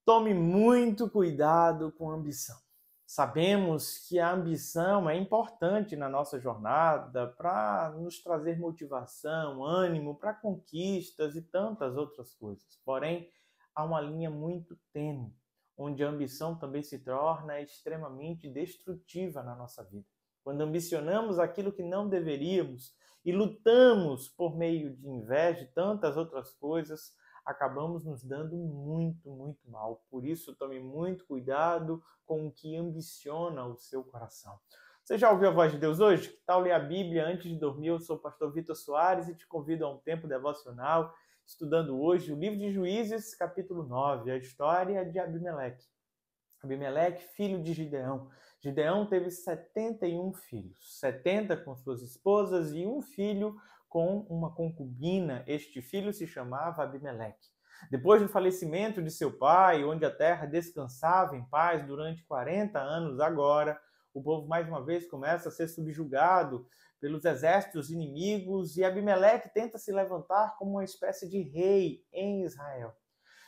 Tome muito cuidado com a ambição. Sabemos que a ambição é importante na nossa jornada para nos trazer motivação, ânimo para conquistas e tantas outras coisas. Porém, há uma linha muito tênue, onde a ambição também se torna extremamente destrutiva na nossa vida. Quando ambicionamos aquilo que não deveríamos e lutamos por meio de inveja e tantas outras coisas, acabamos nos dando muito mal. Por isso, tome muito cuidado com o que ambiciona o seu coração. Você já ouviu a voz de Deus hoje? Que tal ler a Bíblia antes de dormir? Eu sou o pastor Vitor Soares e te convido a um tempo devocional, estudando hoje o livro de Juízes, capítulo 9, a história de Abimeleque. Abimeleque, filho de Gideão. Gideão teve 71 filhos, 70 com suas esposas e um filho com uma concubina. Este filho se chamava Abimeleque. Depois do falecimento de seu pai, onde a terra descansava em paz durante 40 anos, agora o povo mais uma vez começa a ser subjugado pelos exércitos inimigos e Abimeleque tenta se levantar como uma espécie de rei em Israel.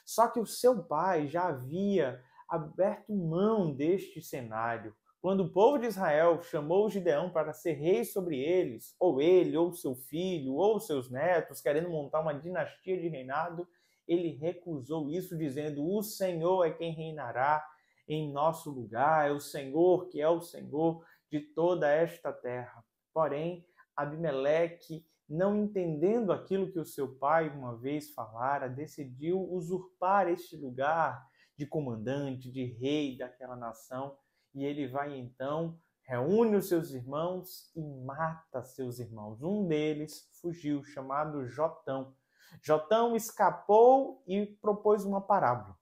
Só que o seu pai já havia aberto mão deste cenário. Quando o povo de Israel chamou Gideão para ser rei sobre eles, ou ele, ou seu filho, ou seus netos, querendo montar uma dinastia de reinado, ele recusou isso, dizendo: o Senhor é quem reinará em nosso lugar, é o Senhor que é o Senhor de toda esta terra. Porém, Abimeleque, não entendendo aquilo que o seu pai uma vez falara, decidiu usurpar este lugar de comandante, de rei daquela nação, e ele vai então, reúne os seus irmãos e mata seus irmãos. Um deles fugiu, chamado Jotão. Jotão escapou e propôs uma parábola.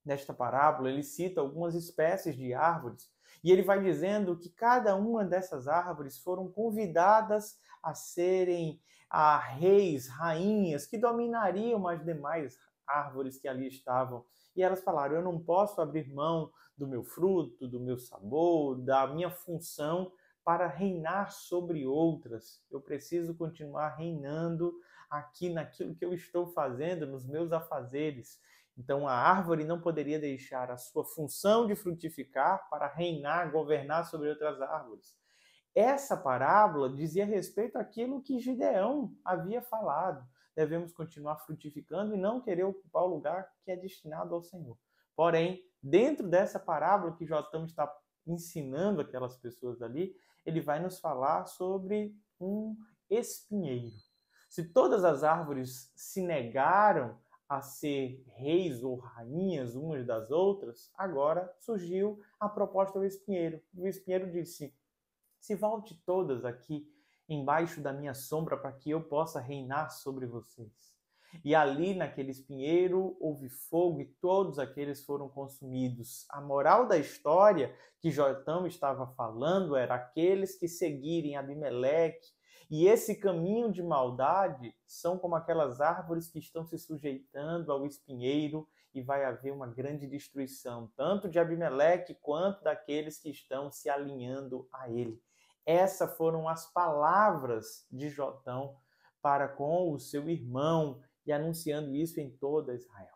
Nesta parábola, ele cita algumas espécies de árvores e ele vai dizendo que cada uma dessas árvores foram convidadas a serem reis, rainhas, que dominariam as demais árvores que ali estavam. E elas falaram: eu não posso abrir mão do meu fruto, do meu sabor, da minha função para reinar sobre outras. Eu preciso continuar reinando aqui naquilo que eu estou fazendo, nos meus afazeres. Então a árvore não poderia deixar a sua função de frutificar para reinar, governar sobre outras árvores. Essa parábola dizia respeito àquilo que Gideão havia falado. Devemos continuar frutificando e não querer ocupar o lugar que é destinado ao Senhor. Porém, dentro dessa parábola que Jotão está ensinando aquelas pessoas ali, ele vai nos falar sobre um espinheiro. Se todas as árvores se negaram a ser reis ou rainhas umas das outras, agora surgiu a proposta do espinheiro. O espinheiro disse: se volte todas aqui embaixo da minha sombra para que eu possa reinar sobre vocês. E ali naquele espinheiro houve fogo e todos aqueles foram consumidos. A moral da história que Jotão estava falando era aqueles que seguirem Abimeleque. E esse caminho de maldade são como aquelas árvores que estão se sujeitando ao espinheiro e vai haver uma grande destruição, tanto de Abimeleque quanto daqueles que estão se alinhando a ele. Essas foram as palavras de Jotão para com o seu irmão e anunciando isso em toda Israel.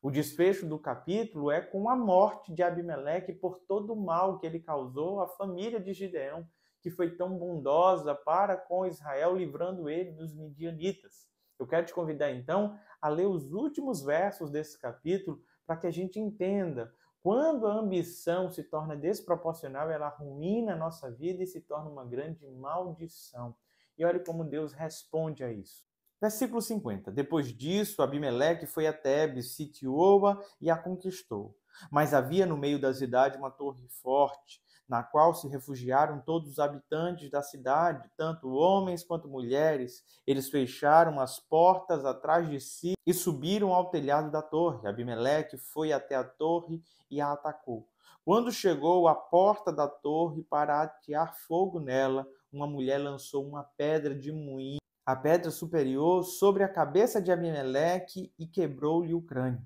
O desfecho do capítulo é com a morte de Abimeleque por todo o mal que ele causou à família de Gideão, que foi tão bondosa para com Israel, livrando ele dos midianitas. Eu quero te convidar, então, a ler os últimos versos desse capítulo para que a gente entenda quando a ambição se torna desproporcional, ela arruína a nossa vida e se torna uma grande maldição. E olhe como Deus responde a isso. Versículo 50. Depois disso, Abimeleque foi a Tebes, sitiou-a e a conquistou. Mas havia no meio da cidade uma torre forte, na qual se refugiaram todos os habitantes da cidade, tanto homens quanto mulheres. Eles fecharam as portas atrás de si e subiram ao telhado da torre. Abimeleque foi até a torre e a atacou. Quando chegou à porta da torre para atear fogo nela, uma mulher lançou uma pedra de moinho, a pedra superior, sobre a cabeça de Abimeleque e quebrou-lhe o crânio.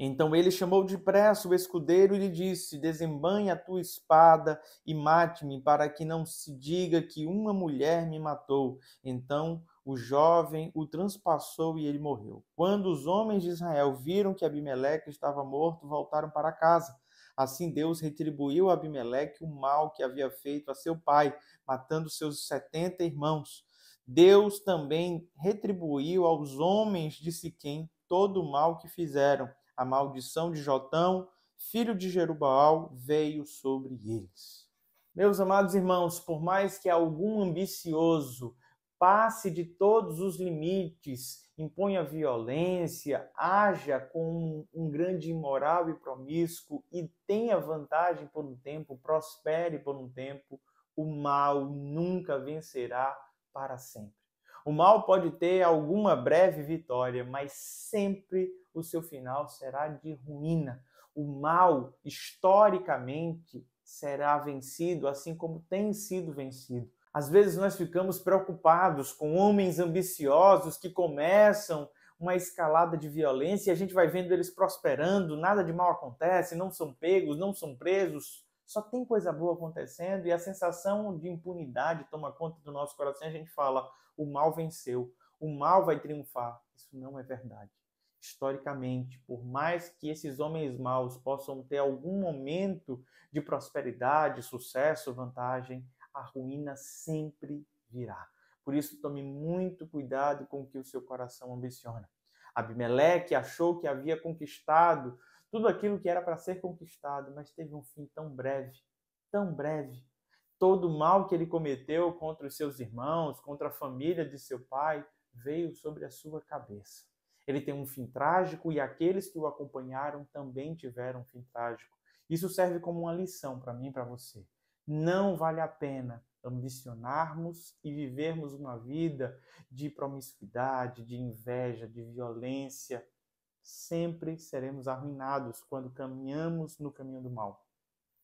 Então ele chamou depressa o escudeiro e lhe disse: desembainhe a tua espada e mate-me, para que não se diga que uma mulher me matou. Então O jovem o transpassou e ele morreu. Quando os homens de Israel viram que Abimeleque estava morto, voltaram para casa. Assim Deus retribuiu a Abimeleque o mal que havia feito a seu pai, matando seus 70 irmãos. Deus também retribuiu aos homens de Siquém todo o mal que fizeram. A maldição de Jotão, filho de Jerubaal, veio sobre eles. Meus amados irmãos, por mais que algum ambicioso passe de todos os limites, imponha violência, haja com um grande imoral e promíscuo e tenha vantagem por um tempo, prospere por um tempo, o mal nunca vencerá para sempre. O mal pode ter alguma breve vitória, mas sempre o seu final será de ruína. O mal, historicamente, será vencido, assim como tem sido vencido. Às vezes nós ficamos preocupados com homens ambiciosos que começam uma escalada de violência e a gente vai vendo eles prosperando, nada de mal acontece, não são pegos, não são presos, só tem coisa boa acontecendo e a sensação de impunidade toma conta do nosso coração e a gente fala, o mal venceu, o mal vai triunfar. Isso não é verdade. Historicamente, por mais que esses homens maus possam ter algum momento de prosperidade, sucesso, vantagem, a ruína sempre virá. Por isso, tome muito cuidado com o que o seu coração ambiciona. Abimeleque achou que havia conquistado tudo aquilo que era para ser conquistado, mas teve um fim tão breve, tão breve. Todo o mal que ele cometeu contra os seus irmãos, contra a família de seu pai, veio sobre a sua cabeça. Ele tem um fim trágico e aqueles que o acompanharam também tiveram um fim trágico. Isso serve como uma lição para mim e para você. Não vale a pena ambicionarmos e vivermos uma vida de promiscuidade, de inveja, de violência. Sempre seremos arruinados quando caminhamos no caminho do mal.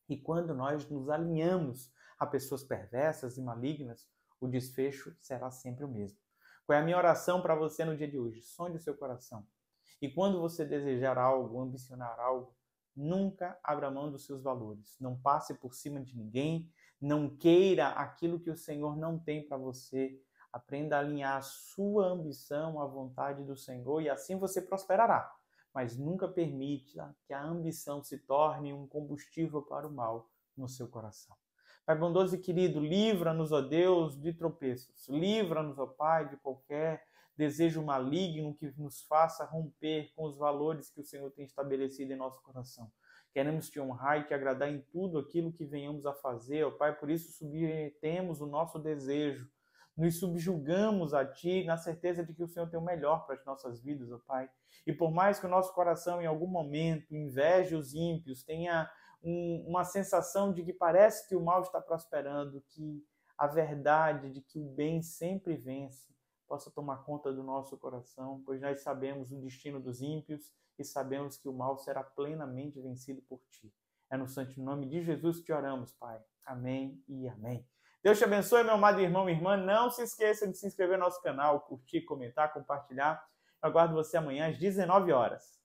E quando nós nos alinhamos a pessoas perversas e malignas, o desfecho será sempre o mesmo. Qual é a minha oração para você no dia de hoje? Sonde o seu coração. E quando você desejar algo, ambicionar algo, nunca abra mão dos seus valores. Não passe por cima de ninguém. Não queira aquilo que o Senhor não tem para você. Aprenda a alinhar a sua ambição à vontade do Senhor e assim você prosperará. Mas nunca permita que a ambição se torne um combustível para o mal no seu coração. Pai bondoso e querido, livra-nos, ó Deus, de tropeços. Livra-nos, ó Pai, de qualquer desejo maligno que nos faça romper com os valores que o Senhor tem estabelecido em nosso coração. Queremos te honrar e te agradar em tudo aquilo que venhamos a fazer, ó Pai, por isso submetemos o nosso desejo, nos subjugamos a Ti, na certeza de que o Senhor tem o melhor para as nossas vidas, ó Pai. E por mais que o nosso coração, em algum momento, inveje os ímpios, tenha uma sensação de que parece que o mal está prosperando, que a verdade de que o bem sempre vence, possa tomar conta do nosso coração, pois nós sabemos o destino dos ímpios e sabemos que o mal será plenamente vencido por Ti. É no santo nome de Jesus que te oramos, Pai. Amém e amém. Deus te abençoe, meu amado irmão e irmã. Não se esqueça de se inscrever no nosso canal, curtir, comentar, compartilhar. Eu aguardo você amanhã às 19 horas.